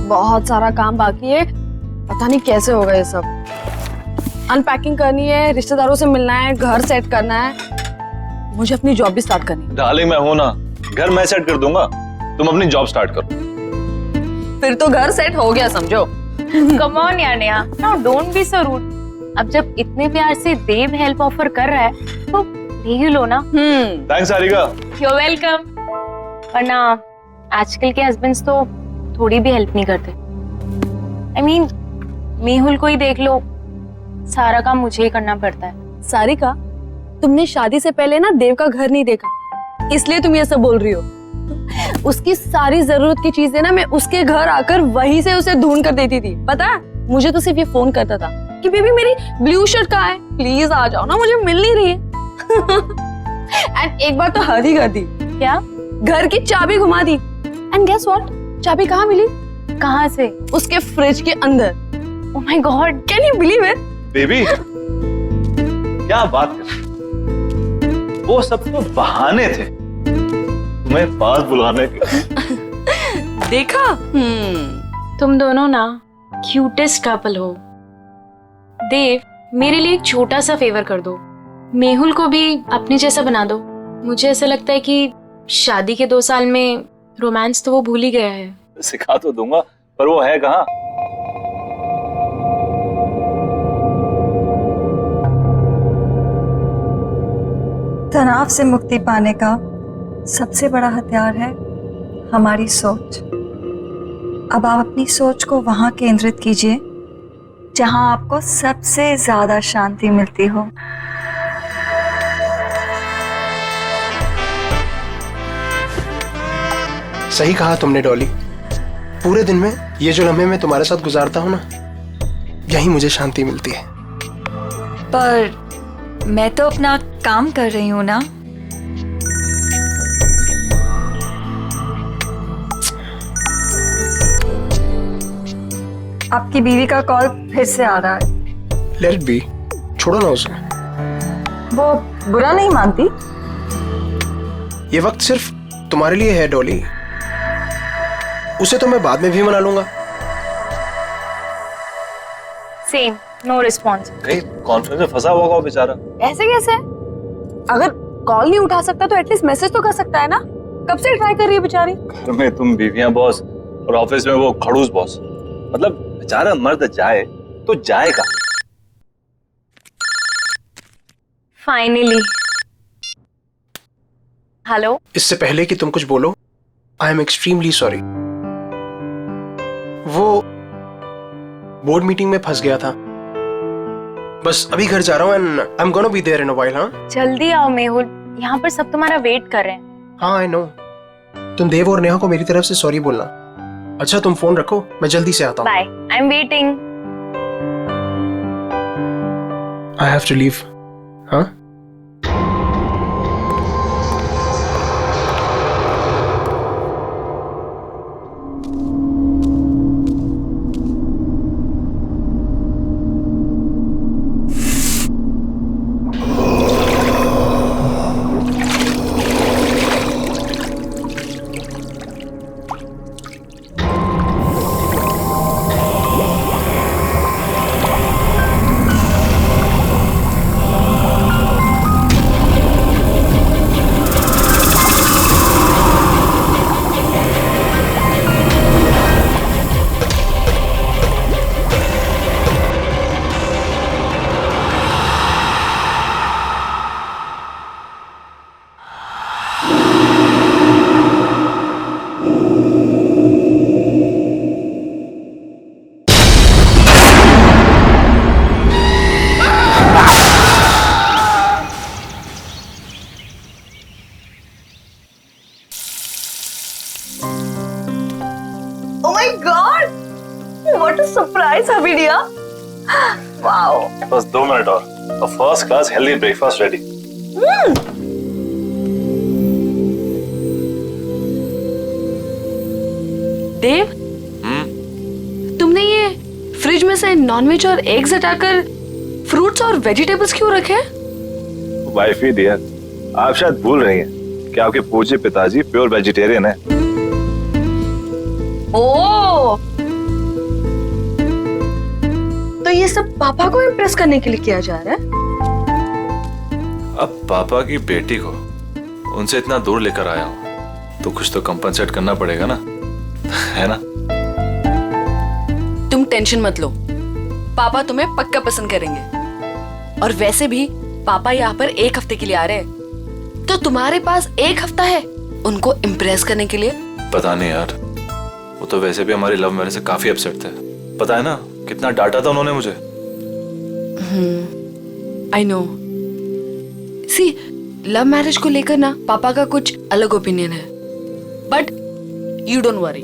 बहुत सारा काम बाकी है, पता नहीं कैसे होगा ये सब। अनपैकिंग करनी है, रिश्तेदारों से मिलना है, घर सेट करना है, मुझे अपनी जॉब भी स्टार्ट करनी है। डार्लिंग मैं हूं ना, घर मैं सेट कर दूंगा, तुम अपनी जॉब स्टार्ट करो। फिर तो घर सेट हो गया समझो। कम ऑन यार Neha, now don't be so rude. अब जब इतने प्यार से देव हेल्प ऑफर कर रहा है तो ले ही लो ना। थैंक्स सारिका। You welcome. वरना आजकल के हस्बैंड्स तो थोड़ी भी हेल्प नहीं करते। I mean, मेहुल को ही देख लो, सारा काम मुझे ही करना पड़ता है। सारिका, तुमने शादी से पहले ना देव का घर नहीं देखा, इसलिए तुम ये सब बोल रही हो। उसकी सारी जरूरत की चीजें ना मैं उसके घर आकर वहीं से उसे ढूंढ कर देती थी। पता है, मुझे तो सिर्फ ये फोन करता था कि बेबी मेरी ब्लू शर्ट कहाँ है, प्लीज आ जाओ ना, मुझे मिल नहीं रही है। एंड एक बार तो हद ही कर दी। क्या? घर की चाबी घुमा दी। एंड गेस व्हाट, चाबी कहाँ मिली? कहाँ से? उसके फ्रिज के अंदर। Oh my God, can you believe it? Baby क्या बात कर, वो सब तो बहाने थे तुम्हें पास बुलाने के। देखा? तुम दोनों ना क्यूटेस्ट कपल हो। देव, मेरे लिए एक छोटा सा फेवर कर दो, मेहुल को भी अपने जैसा बना दो। मुझे ऐसा लगता है कि शादी के 2 साल में रोमांस तो वो भूल ही गया है। सिखा तो दूंगा, पर वो है कहाँ? तनाव से मुक्ति पाने का सबसे बड़ा हथियार है हमारी सोच। अब आप अपनी सोच को वहां केंद्रित कीजिए जहां आपको सबसे ज्यादा शांति मिलती हो। सही कहा तुमने डॉली, पूरे दिन में ये जो लम्हे मैं तुम्हारे साथ गुजारता हूँ ना, यही मुझे शांति मिलती है। पर मैं तो अपना काम कर रही हूँ ना। आपकी बीवी का कॉल फिर से आ रहा है। लेट इट बी, छोड़ो ना उसे। वो बुरा नहीं मानती। ये वक्त सिर्फ तुम्हारे लिए है डॉली, उसे तो मैं बाद में भी मना लूंगा। Same, no response. कहीं कॉन्फ्रेंस में फंसा हुआ होगा बेचारा। ऐसे कैसे? अगर कॉल नहीं उठा सकता तो एटलीस्ट मैसेज तो कर सकता है ना। कब से ट्राई कर रही है बेचारी। घर में तुम बीवियां बॉस और ऑफिस में वो खड़ूस बॉस, मतलब बेचारा मर्द जाए तो जाएगा। फाइनली। हेलो। इससे पहले कि तुम कुछ बोलो, आई एम एक्सट्रीमली सॉरी। वो बोर्ड मीटिंग में फंस गया था, बस अभी घर जा रहा हूँ and I am gonna be there in a while. हाँ जल्दी आओ मेहुल, यहाँ पर सब तुम्हारा वेट कर रहे हैं। हाँ आई नो। तुम देव और नेहा को मेरी तरफ से सॉरी बोलना। अच्छा तुम फोन रखो, मैं जल्दी से आता हूँ। Bye, I am waiting. I have to leave. हाँ Oh my God! What a surprise, Habidia! Wow! बस 2 मिनट और first class healthy breakfast ready. Dev, तुमने ये फ्रिज में से नॉनवेज और एग्स हटाकर फ्रूट्स और वेजिटेबल्स क्यों रखे हैं? वाइफ ही डियर, आप शायद भूल रही हैं कि आपके पूज्य पिताजी प्योर वेजिटेरियन है। ओह, तो ये सब पापा को इम्प्रेस करने के लिए किया जा रहा है? अब पापा की बेटी को उनसे इतना दूर लेकर आया हूं, तो कुछ तो कंपनसेट करना पड़ेगा ना, है ना? तुम टेंशन मत लो, पापा तुम्हें पक्का पसंद करेंगे। और वैसे भी पापा यहाँ पर 1 हफ्ते के लिए आ रहे हैं, तो तुम्हारे पास 1 हफ्ता है उनको इम्प्रेस करने के लिए। पता नहीं यार, वो तो वैसे भी हमारी लव मैरिज से काफी अपसेट थे। पता है ना कितना डांटा था उन्होंने मुझे। I know. See, love marriage को लेकर ना पापा का कुछ अलग ओपिनियन है, बट यू डोंट वरी।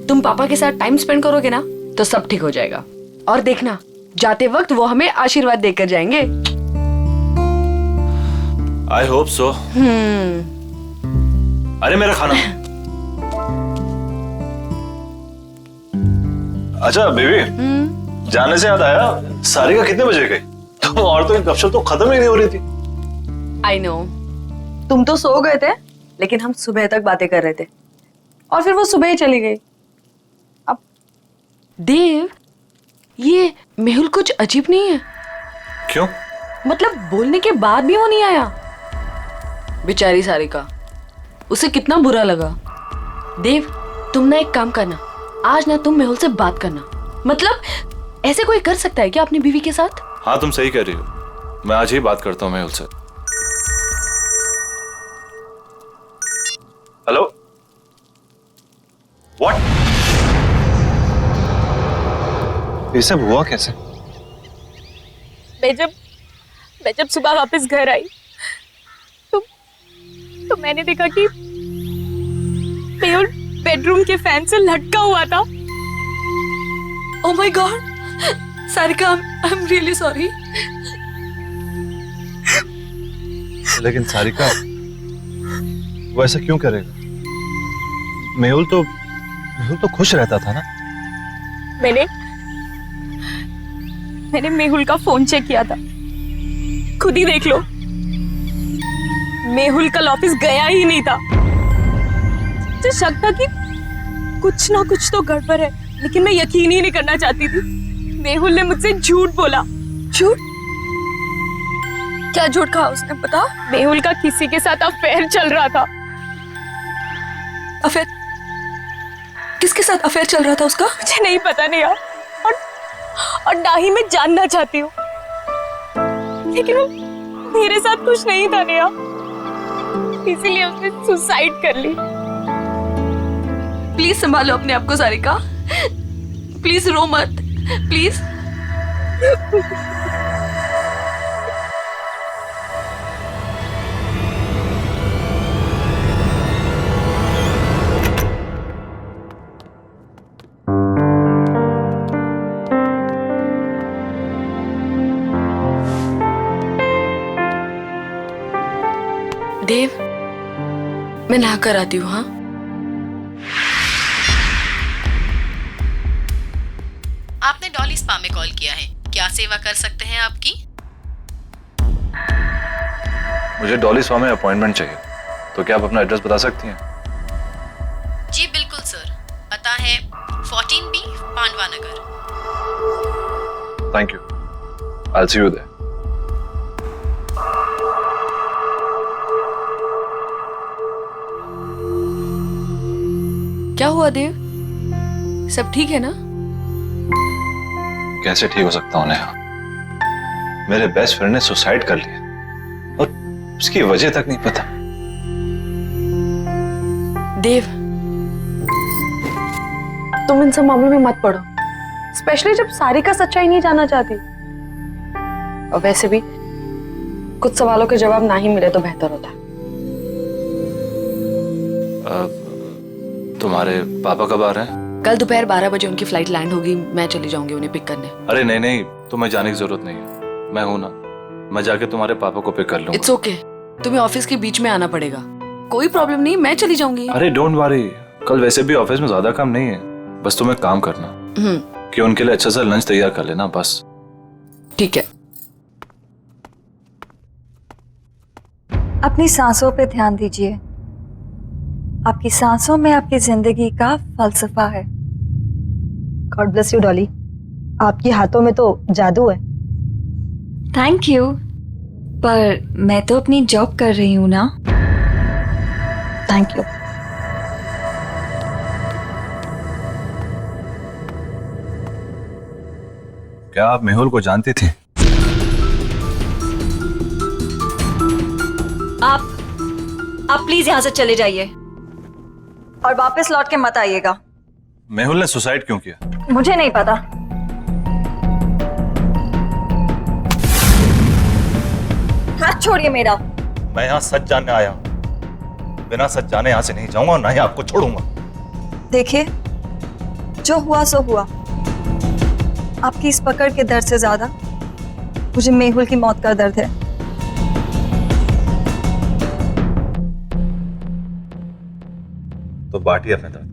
तुम पापा के साथ टाइम स्पेंड करोगे ना तो सब ठीक हो जाएगा। और देखना, जाते वक्त वो हमें आशीर्वाद देकर जाएंगे। I hope so. अरे मेरा खाना। अच्छा बेबी, जाने से याद आया, सारिका कितने बजे गई? तुम औरतों की गपशप तो खत्म ही नहीं हो रही थी। आई नो, तुम तो सो गए थे, लेकिन हम सुबह तक बातें कर रहे थे, और फिर वो सुबह ही चली गई। अब देव, ये मेहुल कुछ अजीब नहीं है? क्यों? मतलब बोलने के बाद भी वो नहीं आया। बेचारी सारिका, उसे कितना बुरा लगा। देव, तुम ना एक काम करना, आज ना तुम मेहुल से बात करना। मतलब ऐसे कोई कर सकता है क्या अपनी बीवी के साथ? हाँ तुम सही कह रही हो, मैं आज ही बात करता हूँ मेहुल से। Hello, what? ये सब हुआ कैसे? मैं जब सुबह वापस घर आई तो मैंने देखा कि मेहुल बेडरूम के फैन से लटका हुआ था। Oh my God, Sarika, I am really sorry. लेकिन सारिका, वो ऐसा क्यों करेगा? मेहुल तो खुश रहता था ना। मैंने मेहुल का फोन चेक किया था, खुद ही देख लो। मेहुल कल ऑफिस गया ही नहीं था। मुझे शक था कि कुछ ना कुछ तो गड़बड़ है, लेकिन मैं यकीन ही नहीं करना चाहती थी। मेहुल ने मुझसे झूठ बोला। झूठ? क्या झूठ कहा उसने, बता? मेहुल का किसी के साथ अफेयर चल रहा था। अफेयर? किसके साथ अफेयर चल रहा था उसका? मुझे नहीं पता नहीं यार, और ना ही मैं जानना चाहती हूँ, लेकिन वो मेरे साथ कुछ नहीं था नेहा, इसीलिए उसने सुसाइड कर ली। प्लीज संभालो अपने आप को सारिका, प्लीज रो मत, प्लीज। देव, मैं नहा कर आती हूँ। हाँ, आपने डॉली स्पा में कॉल किया है, क्या सेवा कर सकते हैं आपकी? मुझे डॉली स्पा में अपॉइंटमेंट चाहिए, तो क्या आप अपना एड्रेस बता सकती हैं? जी बिल्कुल सर, पता है 14B Pandava Nagar. Thank you, I will see you there. क्या हुआ देव, सब ठीक है ना? कैसे ठीक हो सकता हूँ नेहा? मेरे बेस्ट फ्रेंड ने सुसाइड कर लिया और उसकी वजह तक नहीं पता। देव, तुम इन सब मामलों में मत पड़ो, स्पेशली जब सारिका सच्चाई नहीं जानना चाहती। और वैसे भी कुछ सवालों के जवाब ना ही मिले तो बेहतर होता। तुम्हारे पापा कब आ रहे हैं? कल दोपहर 12 बजे उनकी फ्लाइट लैंड होगी, मैं चली जाऊंगी उन्हें पिक करने। अरे नहीं नहीं, तुम्हें जाने की जरूरत नहीं है, मैं हूं ना, मैं जाके तुम्हारे पापा को पिक कर लूंगा। इट्स ओके, तुम्हें ऑफिस के बीच में आना पड़ेगा, कोई प्रॉब्लम नहीं, मैं चली जाऊंगी। अरे डोंट वरी, कल वैसे भी ऑफिस में ज्यादा काम नहीं है, बस तुम्हें काम करना कि उनके लिए अच्छा सा लंच तैयार कर लेना, बस। ठीक है। अपनी सांसों पे ध्यान दीजिए, आपकी सांसों में आपकी जिंदगी का फलसफा है। God bless you Dolly. आपके हाथों में तो जादू है। थैंक यू, पर मैं तो अपनी जॉब कर रही हूँ ना। Thank you. क्या आप मेहुल को जानती थी? आप प्लीज यहाँ से चले जाइए और वापस लौट के मत आइएगा। मेहुल ने सुसाइड क्यों किया? मुझे नहीं पता। हाथ छोड़िए मेरा। मैं यहाँ सच जानने आया हूँ, बिना सच जाने यहाँ से नहीं जाऊंगा और ना ही आपको छोड़ूंगा। देखिए, जो हुआ सो हुआ। आपकी इस पकड़ के दर्द से ज्यादा मुझे मेहुल की मौत का दर्द है। तो बांटिए अपने दर्द।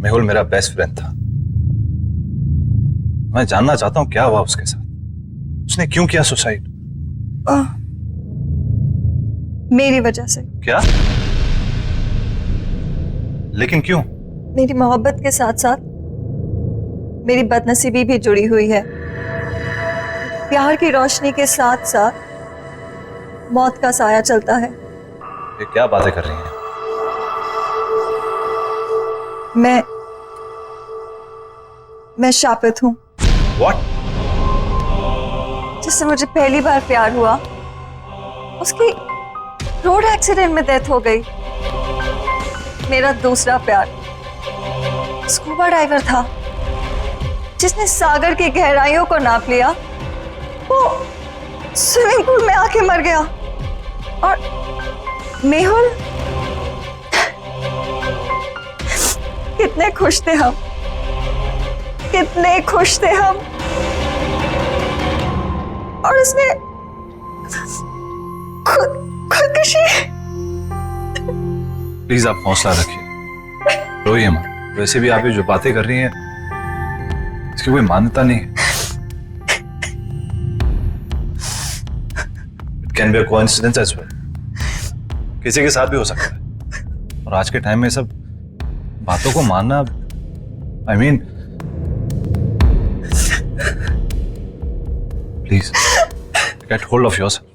मेहुल मेरा बेस्ट फ्रेंड था। मैं जानना चाहता हूं क्या हुआ उसके साथ। उसने क्यों किया सुसाइड? मेरी वजह से। क्या? लेकिन क्यों? मेरी मोहब्बत के साथ साथ मेरी बदनसीबी भी जुड़ी हुई है। प्यार की रोशनी के साथ साथ मौत का साया चलता है। ये क्या बातें कर रही हैं? मैं शापित हूं। What? जिससे मुझे पहली बार प्यार हुआ, उसकी रोड एक्सीडेंट में डेथ हो गई। मेरा दूसरा प्यार स्कूबा डाइवर था, जिसने सागर की गहराइयों को नाप लिया। वो स्विमिंग पूल में आके मर गया। और मेहुल, कितने खुश थे हम, कितने खुश थे हम। और उसने खुदकुशी। प्लीज आप हौसला रखिए, रोइए मत। वैसे भी आप ये जो बातें कर रही हैं इसकी कोई मान्यता नहीं है। It can be a coincidence as well. किसी के साथ भी हो सकता है। और आज के टाइम में सब बातों को मानना, I mean, please get hold of yourself.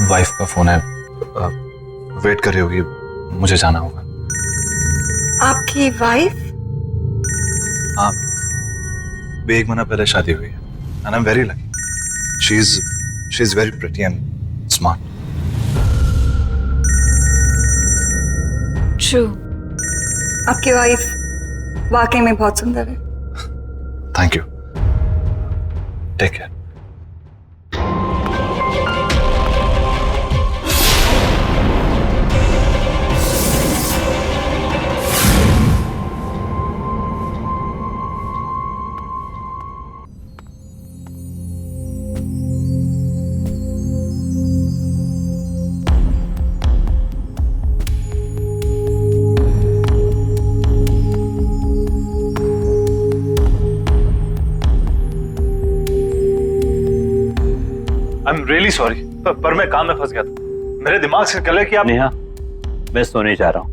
Wife का फोन है, वेट कर रही होगी, मुझे जाना होगा। आपकी वाइफ? हाँ, भी 1 महीना पहले शादी हुई है। And I am very lucky. She is very pretty and smart. True, आपकी वाइफ वाकई में बहुत सुंदर है। Thank you, take care. I am really sorry, पर मैं काम में फंस गया था। मेरे दिमाग से निकल कि आप। नेहा, मैं सोने जा रहा हूं।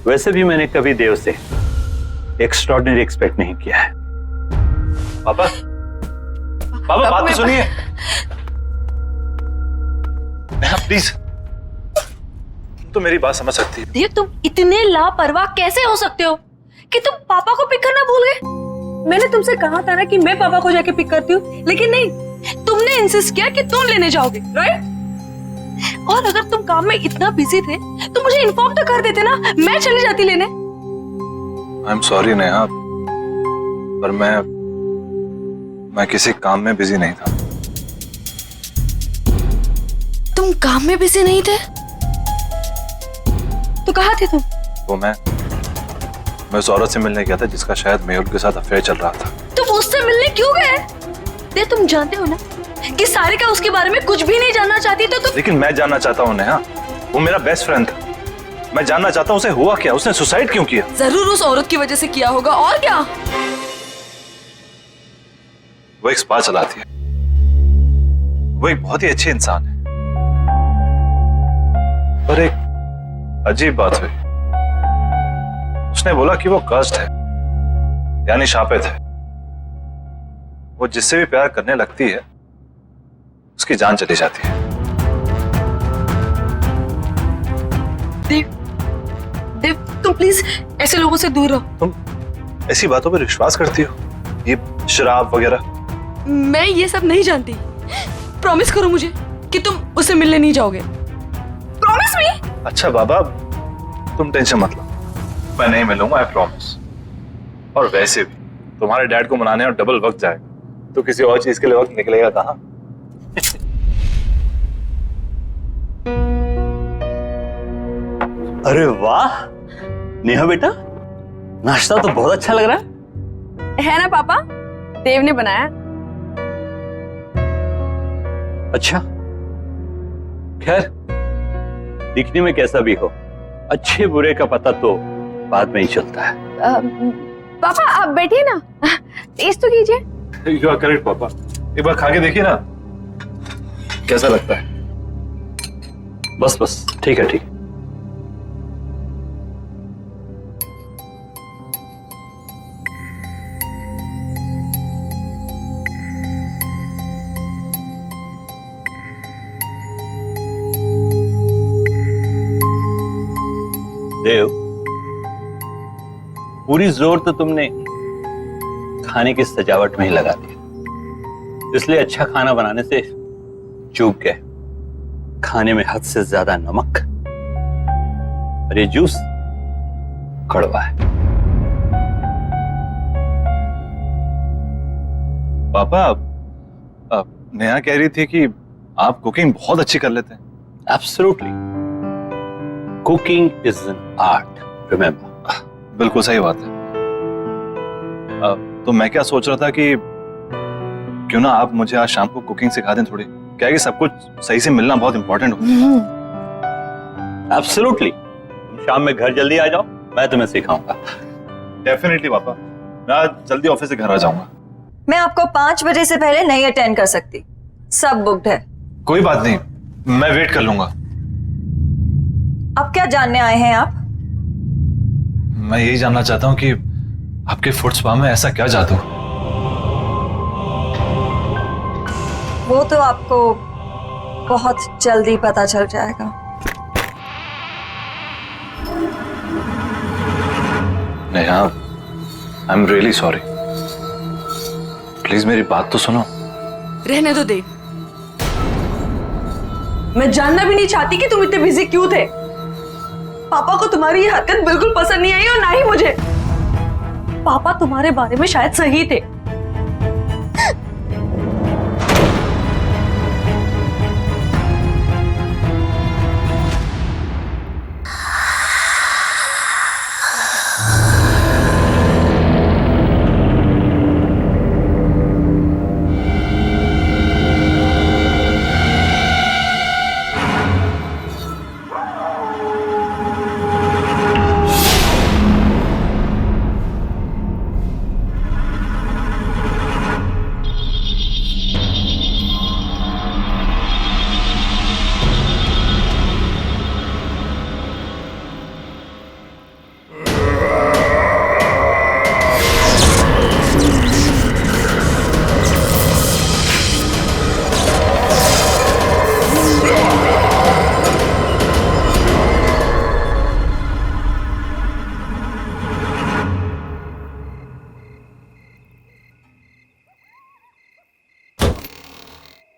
वैसे भी मैंने कभी देव से एक्स्ट्रॉर्डिनरी एक्सपेक्ट नहीं किया है। पापा, पापा बात तो सुनिए। नेहा प्लीज, तो मेरी बात समझ सकती है। देव, तुम इतने लापरवाह कैसे हो सकते हो कि तुम पापा को पिक करना भूल गए? मैंने तुमसे कहा था ना कि मैं पापा को जाके पिक करती हूँ, लेकिन नहीं, तुमने इंसिस्ट किया कि तुम लेने जाओगे, राइट? और अगर तुम काम में इतना बिजी थे तो मुझे इन्फॉर्म तो कर देते ना, मैं चली जाती लेने। आई एम सॉरी नेहा, पर मैं किसी काम में बिजी नहीं था। तुम काम में बिजी नहीं थे? कहाँ थे तुम? तो मैं उस औरत से मिलने गया था जिसका शायद मेहुल के साथ अफेयर चल रहा था। तुम उससे मिलने क्यों गए? देव, तुम जानते हो ना कि सारिका उसके बारे में कुछ भी नहीं जानना चाहती, तो तुम। लेकिन मैं जानना चाहता हूँ नेहा, वो मेरा बेस्ट फ्रेंड था। मैं जानना चाहता हूँ उसे हुआ क्या, उसने सुसाइड क्यों किया? जरूर उस औरत की वजह से किया होगा, और क्या? वो एक स्पा चलाती है, वो एक बहुत ही अच्छी इंसान है, पर एक अजीब बात हुई। उसने बोला कि वो कर्स्ड है, यानी शापित है। वो जिससे भी प्यार करने लगती है उसकी जान चली जाती है। देव, देव, तुम प्लीज ऐसे लोगों से दूर रहो। तुम ऐसी बातों पर विश्वास करती हो, ये शराब वगैरह? मैं ये सब नहीं जानती। प्रॉमिस करो मुझे कि तुम उससे मिलने नहीं जाओगे। Promise me. अच्छा बाबा, तुम टेंशन मत लो, मैं नहीं मिलूंगा, आई प्रॉमिस। और वैसे भी तुम्हारे डैड को मनाने और डबल वक्त जाएगा, तो किसी और चीज के लिए वक्त निकलेगा कहाँ? अरे वाह नेहा बेटा, नाश्ता तो बहुत अच्छा लग रहा है ना पापा? देव ने बनाया। अच्छा, खैर दिखने में कैसा भी हो, अच्छे बुरे का पता तो बाद में ही चलता है। पापा आप बैठिए ना, टेस्ट तो कीजिए। यू आर करेक्ट पापा, एक बार खा के देखिए ना कैसा लगता है। बस बस, ठीक है ठीक है। देव, पूरी जोर तो तुमने खाने की सजावट में ही लगा दिया, इसलिए अच्छा खाना बनाने से चूक गए। खाने में हद से ज्यादा नमक और ये जूस कड़वा है। पापा, नेहा कह रही थी कि आप कुकिंग बहुत अच्छी कर लेते हैं। Absolutely, cooking is an art, remember. बिल्कुल सही बात है। तो मैं क्या सोच रहा था कि क्यों ना आप मुझे आज शाम को कुकिंग सिखा दें थोड़ी, क्या है कि सब कुछ सही से मिलना बहुत इंपॉर्टेंट होता है। एब्सोल्युटली, तुम शाम में घर जल्दी आ जाओ, मैं तुम्हें सिखाऊंगा। डेफिनेटली पापा, मैं आज जल्दी ऑफिस से घर आ जाऊंगा। मैं आपको 5 बजे से पहले नहीं अटेंड कर सकती, सब बुक्ड है। कोई बात नहीं, मैं वेट कर लूंगा। अब क्या जानने आए हैं आप? मैं यही जानना चाहता हूँ कि आपके फुट स्पा में ऐसा क्या जादू? वो तो आपको बहुत जल्दी पता चल जाएगा। नेहा, आई एम रियली सॉरी, प्लीज मेरी बात तो सुनो। रहने दो देव, मैं जानना भी नहीं चाहती कि तुम इतने बिजी क्यों थे। पापा को तुम्हारी ये हरकत बिल्कुल पसंद नहीं आई, और ना ही मुझे। पापा तुम्हारे बारे में शायद सही थे।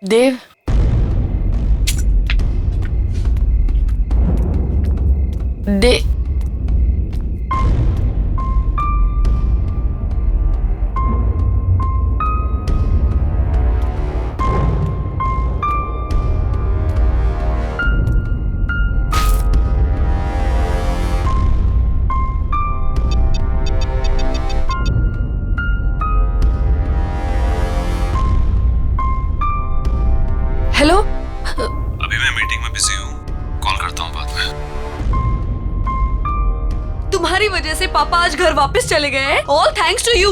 देव, अभी मैं मीटिंग में बिजी हूँ, कॉल करता हूँ बाद में। तुम्हारी वजह से पापा आज घर वापस चले गए हैं। All thanks to you.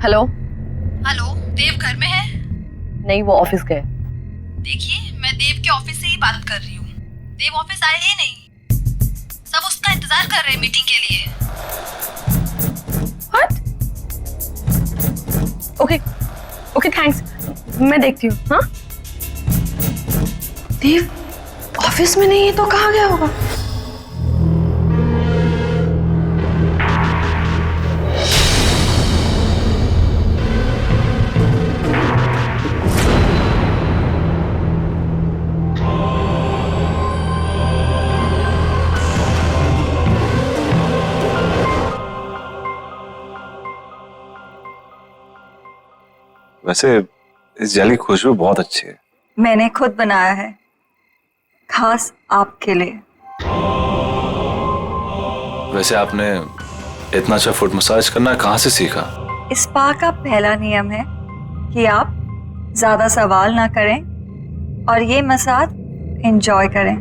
Hello hello, Dev घर में है? नहीं, वो ऑफिस गए। देखिए, मैं देव के ऑफिस से ही बात कर रही हूँ। देव ऑफिस आए ही नहीं। सब उसका इंतजार कर रहे हैं मीटिंग के लिए। व्हाट? ओके ओके, थैंक्स, मैं देखती हूँ। हाँ, देव ऑफिस में नहीं है तो कहाँ गया होगा? वैसे इस जेली की खुशबू बहुत अच्छी है। मैंने खुद बनाया है, खास आपके लिए। वैसे आपने इतना अच्छा फुट मसाज करना कहाँ से सीखा? स्पा का पहला नियम है कि आप ज्यादा सवाल ना करें और ये मसाज एंजॉय करें।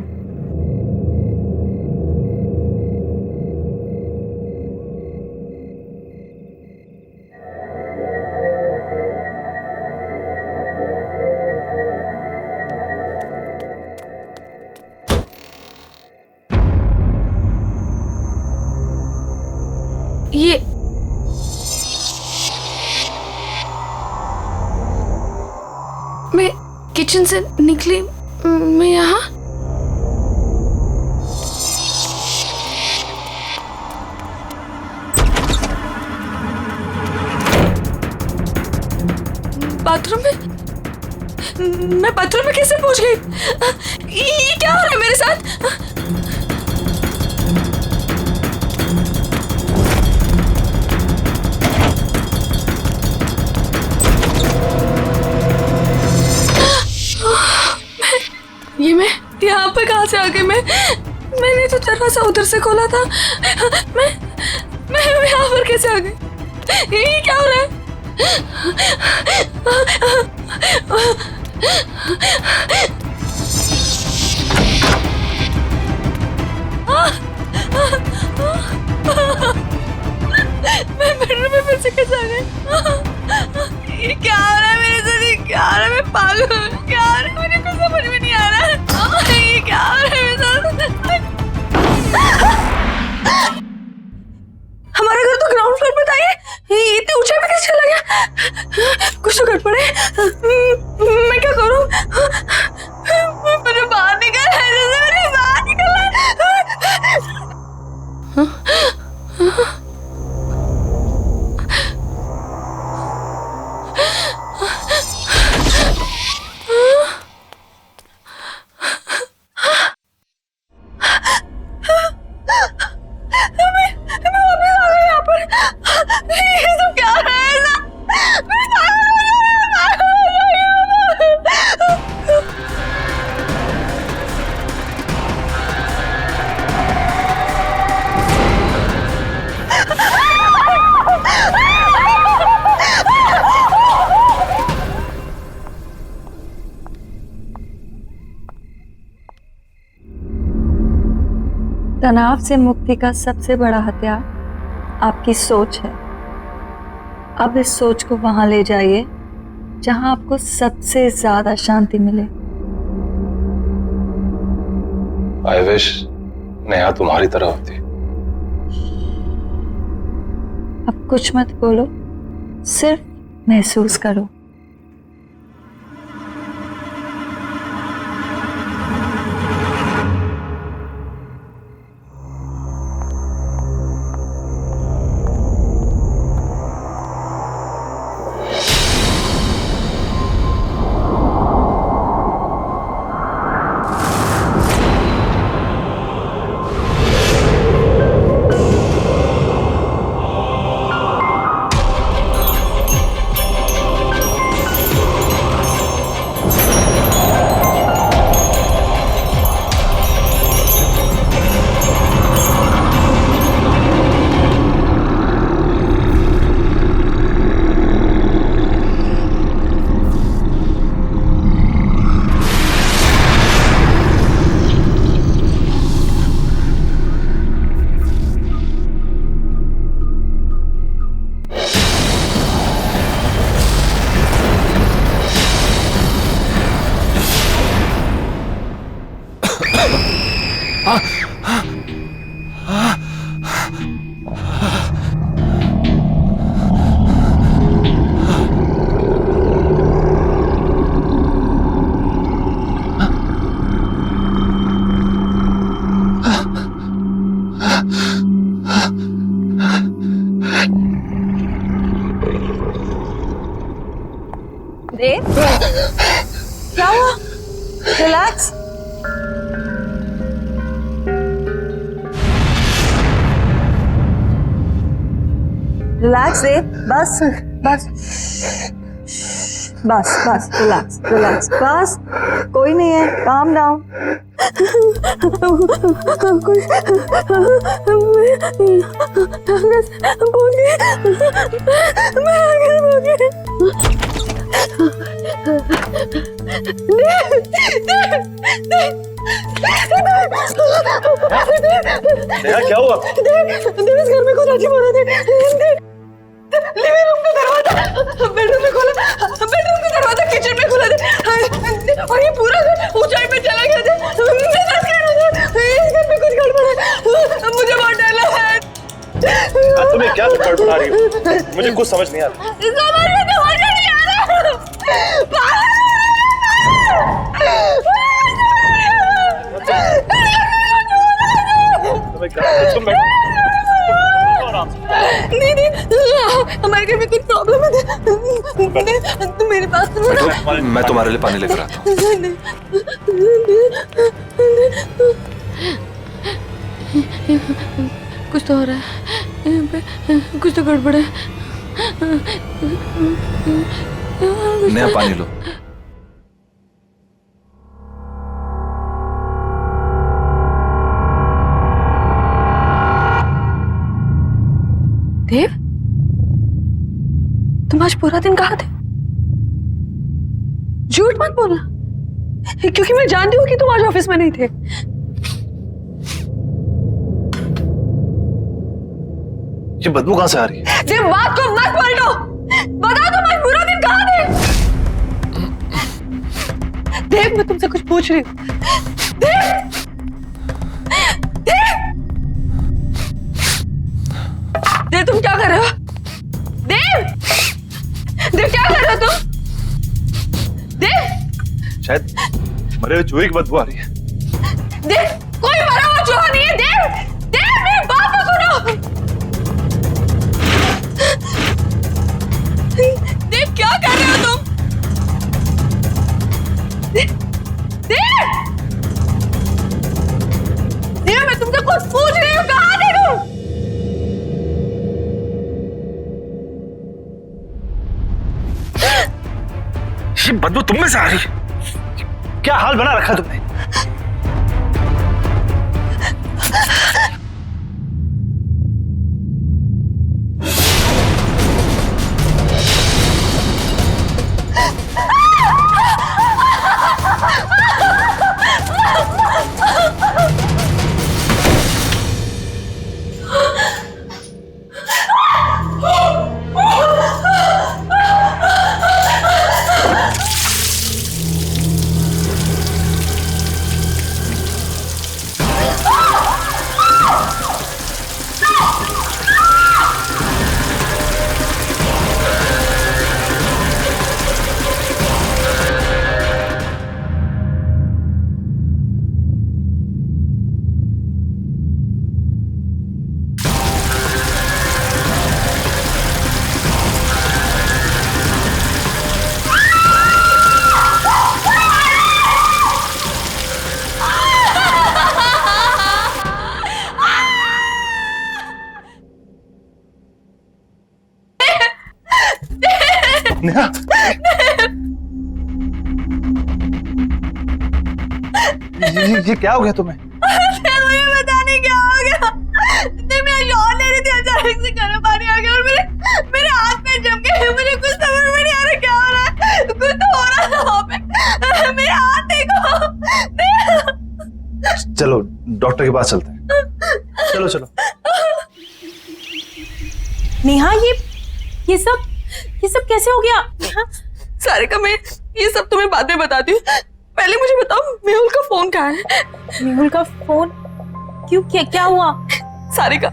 ये मैं किचन से निकली, मैं यहाँ बाथरूम में, मैं बाथरूम में कैसे पहुंच गई? ये क्या हो रहा है मेरे साथ? ये मैं यहाँ पे कहाँ से आ गई? मैंने तो दरवाजा उधर से खोला था। मैं यहाँ पर कैसे आ गई? ये क्या हो रहा है? मैं बेडरूम में फिर से कैसे आ गई? ये क्या हो रहा है मेरे साथ? ये क्या हो रहा है? मैं पागल हूँ। क्या हो रहा है? मुझे कुछ समझ में नहीं आ रहा है। ये क्या हो रहा है मेरे साथ? हमारा घर तो ग्राउंड फ्लोर पे था। ये इतने ऊंचाई पे कैसे चला गया? कुछ तो गड़बड़ है। मैं क्या करूँ? मुझे बाहर निकलना है। मुझे बाहर निकलना है। तनाव से मुक्ति का सबसे बड़ा हथियार आपकी सोच है। अब इस सोच को वहां ले जाइए जहां आपको सबसे ज्यादा शांति मिले। आई विश नेहा तुम्हारी तरह होती। अब कुछ मत बोलो, सिर्फ महसूस करो। देव, क्या हुआ? रिलैक्स। रिलैक्स देव, बस बस बस बस, रिलैक्स रिलैक्स, बस कोई नहीं है, काम डाउन। नेहा क्या हुआ? देव इस घर में कुछ अजीब हो रहा है। लिविंग रूम का दरवाजा बेडरूम में खोला, बेडरूम का दरवाजा किचन में खुला था और ये पूरा घर ऊंचाई पे चला गया था। मैं डर गया था, इस घर में कुछ गड़बड़ है, मुझे बहुत डर लग रहा है। तुम्हें क्या गड़बड़ा रही हो? मुझे कुछ समझ नहीं आ रहा। समझ नहीं आ रहा। तुम्हें क्या? तुम बैठो आराम से। नहीं हमारे घर में कुछ प्रॉब्लम है। तुम मेरे पास मैं तुम्हारे लिए पानी लेकर आता हूँ। कुछ तो हो रहा है यहाँ पे, कुछ तो गड़बड़ है। नेहा पानी लो। देव, तुम आज पूरा दिन कहाँ थे? झूठ मत बोलना, क्योंकि मैं जानती हूँ कि तुम आज ऑफिस में नहीं थे। ये बदबू कहाँ से आ रही है? देव, बात को मत पलटो, बताओ तुम आज पूरा दिन कहाँ थे? देव, मैं तुमसे कुछ पूछ रही हूँ। देव, देव, देव, तुम क्या कर रहे हो? देव, देव क्या कर रहे हो तुम? देव, शायद मरे हुए चूहे की बदबू आ रही है। देव, कोई मरा हुआ चूहा नहीं है। देव, देव, मेरी बात तो सुनो। देव, क्या कर रहे हो तुम? देव, देव, देव, मैं तुमसे कुछ पूछ रही हूँ, कहाँ थे तुम? ये बदबू तुम में से आ रही है? क्या हाल बना रखा तुमने? नेहा, ये क्या हो गया तुम्हें? मुझे पता नहीं क्या हो गया। मैं शॉट ले रही थी, अचानक से गर्म पानी आ गया और मेरे हाथ में जम गया। मुझे कुछ समझ में नहीं आ रहा क्या हो रहा है। कुछ तो हो रहा था वहाँ पे। मेरे हाथ देखो। चलो डॉक्टर के पास चलते हैं। चलो चलो। नेहा, ये सब कैसे हो गया? सारिका, मैं ये सब तुम्हें बाद में बताती हूँ। पहले मुझे बताओ, मेहुल का फोन कहाँ है? मेहुल का फोन? क्यों, क्या हुआ? सारिका,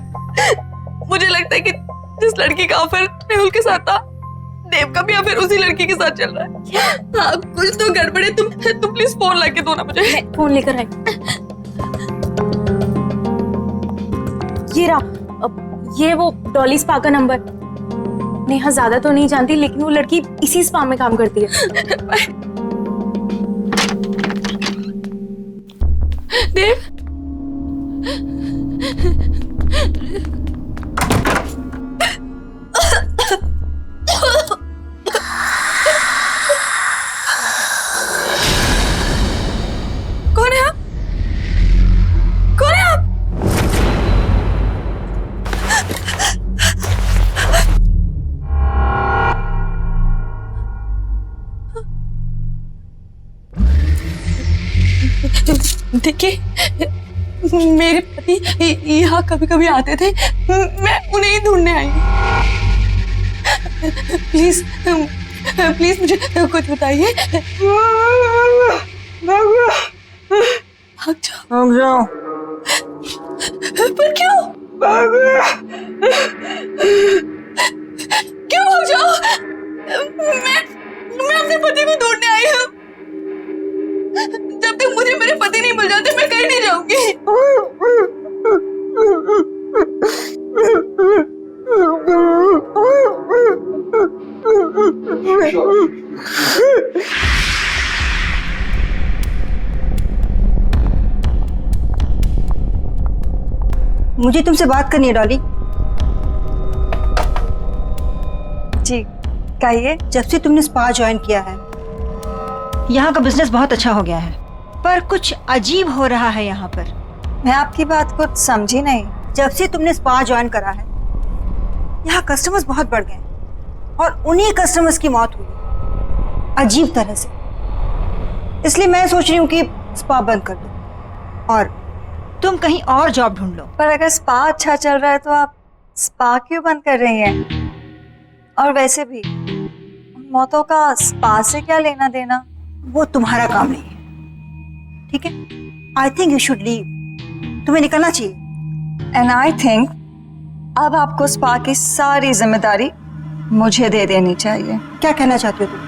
मुझे लगता है कि जिस लड़की का अफेयर मेहुल के साथ था, देव का भी अफेयर उसी लड़की के साथ चल रहा है। हाँ, कुछ तो गड़बड़ है। तुम प्लीज फोन ला के दो ना मुझे। फोन लेकर आई। ये रहा, ये वो डॉली स्पा का नंबर। नेहा ज्यादा तो नहीं जानती, लेकिन वो लड़की इसी स्पा में काम करती है। देव, कौन है आप? कौन है आप? देखिए, मेरे पति यहाँ कभी कभी आते थे, मैं उन्हें ही ढूंढने आई हूँ। प्लीज प्लीज मुझे कुछ बताइए। भाग जाओ। पर क्यों? क्यों भाग जाओ? मैं अपने पति को ढूंढने आई हूँ। जब तक मुझे मेरे पति नहीं मिल जाते, मैं कहीं नहीं जाऊंगी। मुझे तुमसे बात करनी है डॉली। जी कहिए। जब से तुमने स्पा ज्वाइन किया है, यहाँ का बिजनेस बहुत अच्छा हो गया है, पर कुछ अजीब हो रहा है यहाँ पर। मैं आपकी बात को समझी नहीं। जब से तुमने स्पा ज्वाइन करा है, यहाँ कस्टमर्स बहुत बढ़ गए और उन्हीं कस्टमर्स की मौत हुई अजीब तरह से। इसलिए मैं सोच रही हूँ कि स्पा बंद कर दो और तुम कहीं और जॉब ढूंढ लो। पर अगर स्पा अच्छा चल रहा है तो आप स्पा क्यों बंद कर रही हैं? और वैसे भी उन मौतों का स्पा से क्या लेना देना? वो तुम्हारा काम नहीं है, ठीक है? I think you should leave. तुम्हें निकलना चाहिए। एंड आई थिंक अब आपको स्पा की सारी जिम्मेदारी मुझे दे देनी चाहिए। क्या कहना चाहते हो तुम?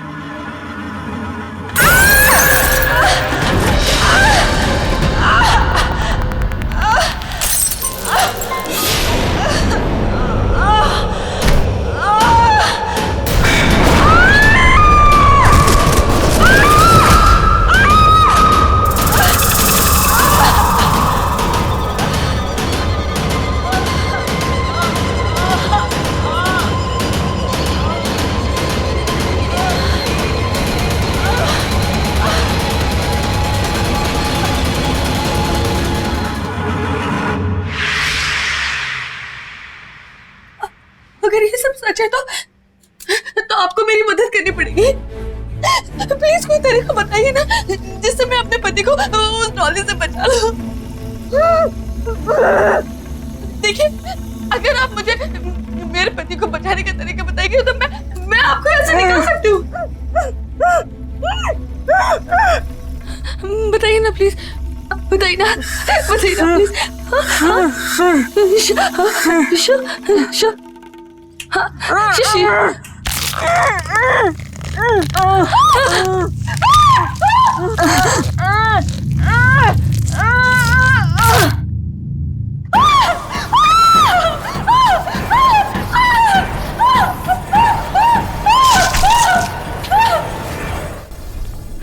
अगर ये सब सच है तो आपको मेरी मदद करनी पड़ेगी। प्लीज कोई तरीका बताइए ना, जिससे मैं अपने पति को उस डॉली से बचा लूं। देखिए, अगर आप मुझे मेरे पति को बचाने का तरीका बताएंगे तो मैं आपको ऐसे निकाल सकती हूँ। बताइए ना प्लीज, बताइए ना प्लीज।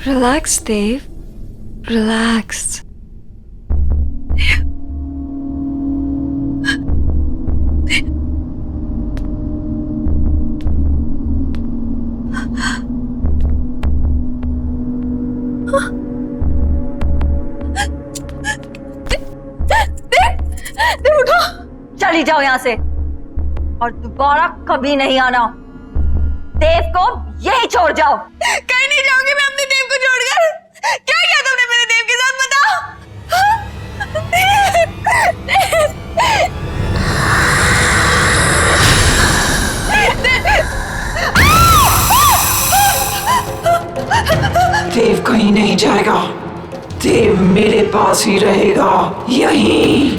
Relax, Dave. Relax. चली जाओ यहाँ से और दोबारा कभी नहीं आना। देव को यही छोड़ जाओ। कहीं नहीं जाऊंगी मैं अपने देव को छोड़कर। क्या किया तुमने मेरे देव के साथ, बताओ। देव कहीं नहीं जाएगा। देव मेरे पास ही रहेगा, यहीं।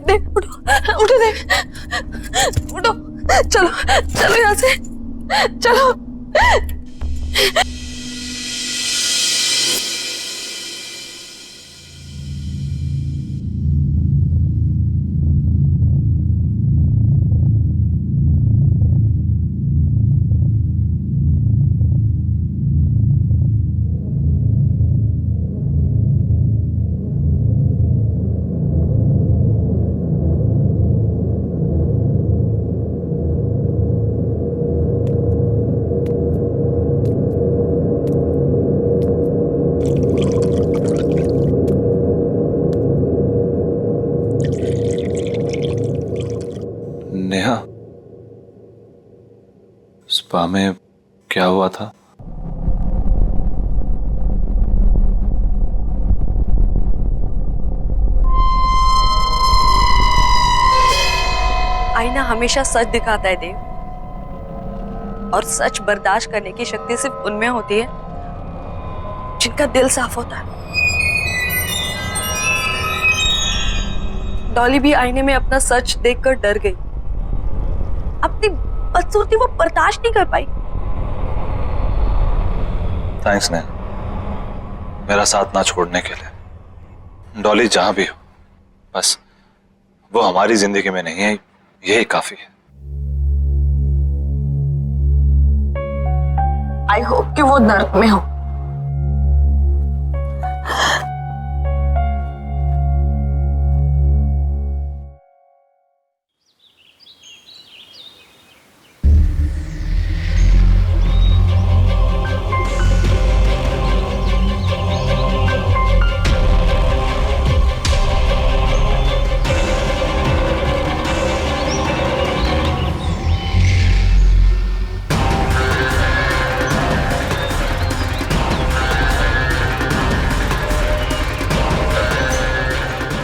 देव उठो, उठो देव, उठो, चलो चलो यहाँ से, चलो। नेहा, स्पा में क्या हुआ था? आईना हमेशा सच दिखाता है देव, और सच बर्दाश्त करने की शक्ति सिर्फ उनमें होती है जिनका दिल साफ होता है। डॉली भी आईने में अपना सच देखकर डर गई, अपनी बदसूरती वो बर्दाश्त नहीं कर पाई। थैंक्स नेहा, मेरा साथ ना छोड़ने के लिए। डॉली जहां भी हो, बस वो हमारी जिंदगी में नहीं है, यही काफी है। आई होप कि वो नर्क में हो।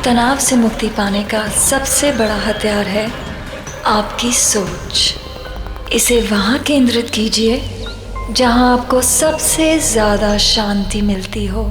तनाव से मुक्ति पाने का सबसे बड़ा हथियार है आपकी सोच। इसे वहाँ केंद्रित कीजिए जहाँ आपको सबसे ज़्यादा शांति मिलती हो।